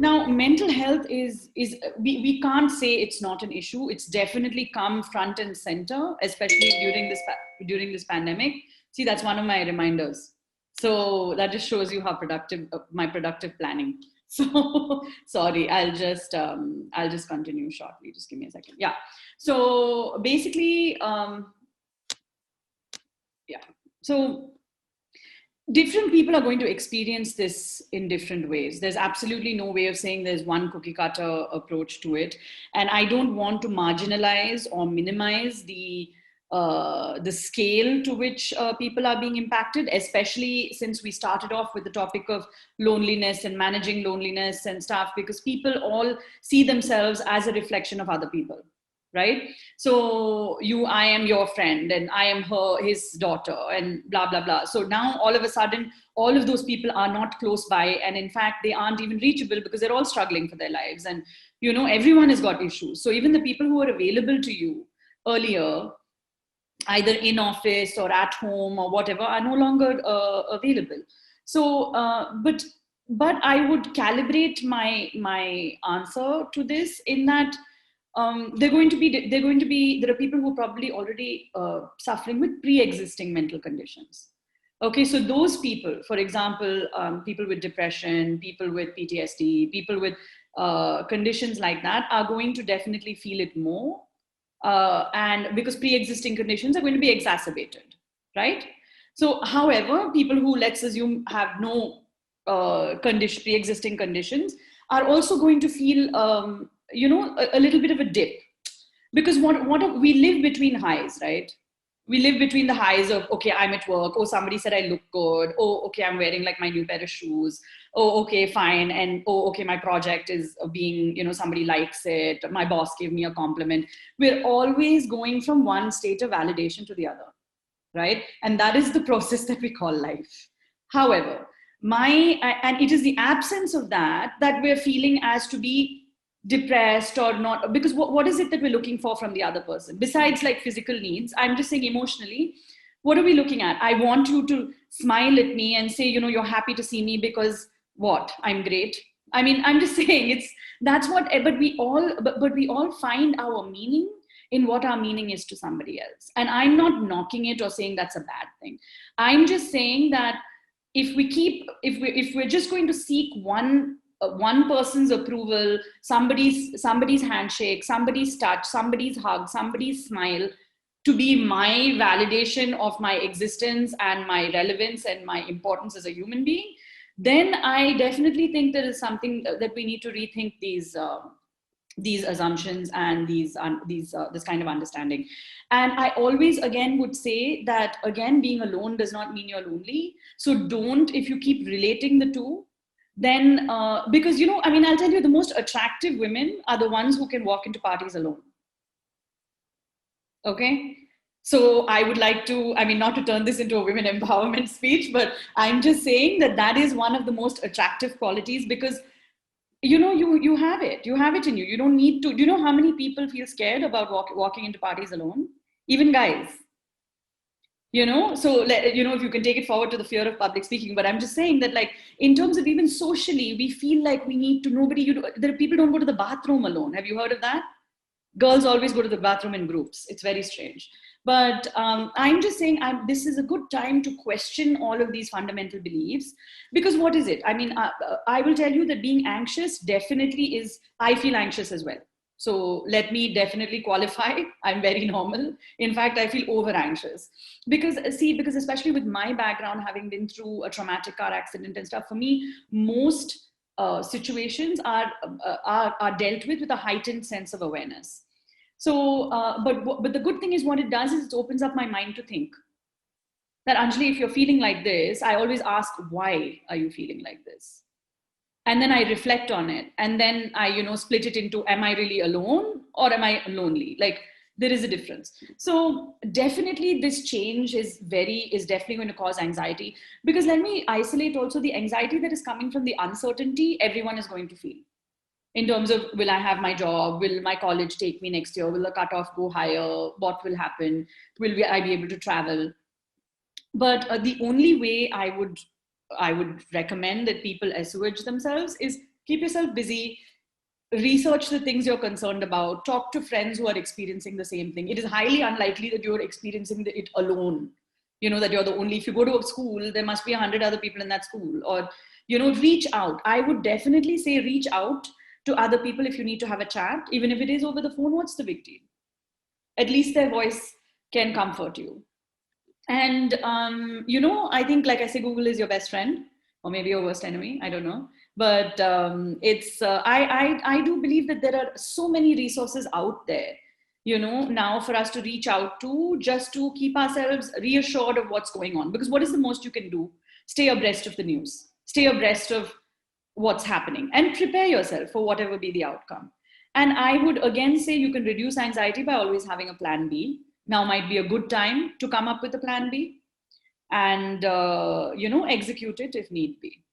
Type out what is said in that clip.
Now, mental health we can't say it's not an issue. It's definitely come front and center, especially during this pandemic. See, that's one of my reminders. So that just shows you how productive my productive planning. So sorry, I'll just continue shortly. Just give me a second. Yeah. So basically, yeah. So different people are going to experience this in different ways. There's absolutely no way of saying there's one cookie cutter approach to it. And I don't want to marginalize or minimize the scale to which people are being impacted, especially since we started off with the topic of loneliness and managing loneliness and stuff, because people all see themselves as a reflection of other people. Right? So I am your friend and I am his daughter and blah, blah, blah. So now all of a sudden, all of those people are not close by. And in fact, they aren't even reachable because they're all struggling for their lives. And, everyone has got issues. So even the people who were available to you earlier, either in office or at home or whatever, are no longer available. So, but I would calibrate my answer to this in that, there are people who are probably already suffering with pre-existing mental conditions. Okay, so those people, for example, people with depression, people with PTSD, people with conditions like that are going to definitely feel it more. And because pre-existing conditions are going to be exacerbated, right? So, however, people who, let's assume, have no pre-existing conditions are also going to feel a little bit of a dip, because we live between highs, right? We live between the highs of, okay, I'm at work. Oh, somebody said I look good. Oh, okay, I'm wearing like my new pair of shoes. Oh, okay, fine. And oh, okay, my project is being, somebody likes it. My boss gave me a compliment. We're always going from one state of validation to the other, right? And that is the process that we call life. However, and it is the absence of that we're feeling as to be depressed or not, because what is it that we're looking for from the other person besides like physical needs? I'm just saying emotionally, what are we looking at? I want you to smile at me and say, you're happy to see me because what? I'm great. I mean, I'm just saying but we all find our meaning in what our meaning is to somebody else. And I'm not knocking it or saying that's a bad thing. I'm just saying that if we're just going to seek one person's approval, somebody's handshake, somebody's touch, somebody's hug, somebody's smile, to be my validation of my existence and my relevance and my importance as a human being, then I definitely think there is something that we need to rethink these assumptions and this kind of understanding. And I always again would say that, again, being alone does not mean you're lonely. So if you keep relating the two, then because I'll tell you, the most attractive women are the ones who can walk into parties alone. Okay, so I would like to, not to turn this into a women empowerment speech, but I'm just saying that is one of the most attractive qualities, because you have it in you. You don't need to. Do you know how many people feel scared about walking into parties alone? Even guys. So if you can take it forward to the fear of public speaking, but I'm just saying that, like, in terms of even socially, we feel like we need to. There are people who don't go to the bathroom alone. Have you heard of that? Girls always go to the bathroom in groups. It's very strange. But I'm just saying, this is a good time to question all of these fundamental beliefs, because what is it? I will tell you that being anxious definitely is, I feel anxious as well. So let me definitely qualify. I'm very normal. In fact, I feel over anxious because especially with my background, having been through a traumatic car accident and stuff, for me, most situations are dealt with a heightened sense of awareness. So, but the good thing is, what it does is it opens up my mind to think that, Anjali, if you're feeling like this, I always ask, why are you feeling like this? And then I reflect on it. And then I, split it into, am I really alone or am I lonely? Like, there is a difference. So definitely this change is definitely going to cause anxiety, because let me isolate also the anxiety that is coming from the uncertainty everyone is going to feel. In terms of, will I have my job? Will my college take me next year? Will the cutoff go higher? What will happen? Will I be able to travel? But the only way I would recommend that people assuage themselves is Keep yourself busy, research the things you're concerned about, talk to friends who are experiencing the same thing. It is highly unlikely that you're experiencing it alone. That you're the only, if you go to a school, there must be 100 other people in that school. Or, reach out. I would definitely say reach out to other people if you need to have a chat, even if it is over the phone. What's the big deal? At least their voice can comfort you. And, I think, like I say, Google is your best friend, or maybe your worst enemy. I don't know. But I do believe that there are so many resources out there, now for us to reach out to, just to keep ourselves reassured of what's going on. Because what is the most you can do? Stay abreast of the news, stay abreast of what's happening, and prepare yourself for whatever be the outcome. And I would again say you can reduce anxiety by always having a plan B. Now might be a good time to come up with a plan B and, execute it if need be.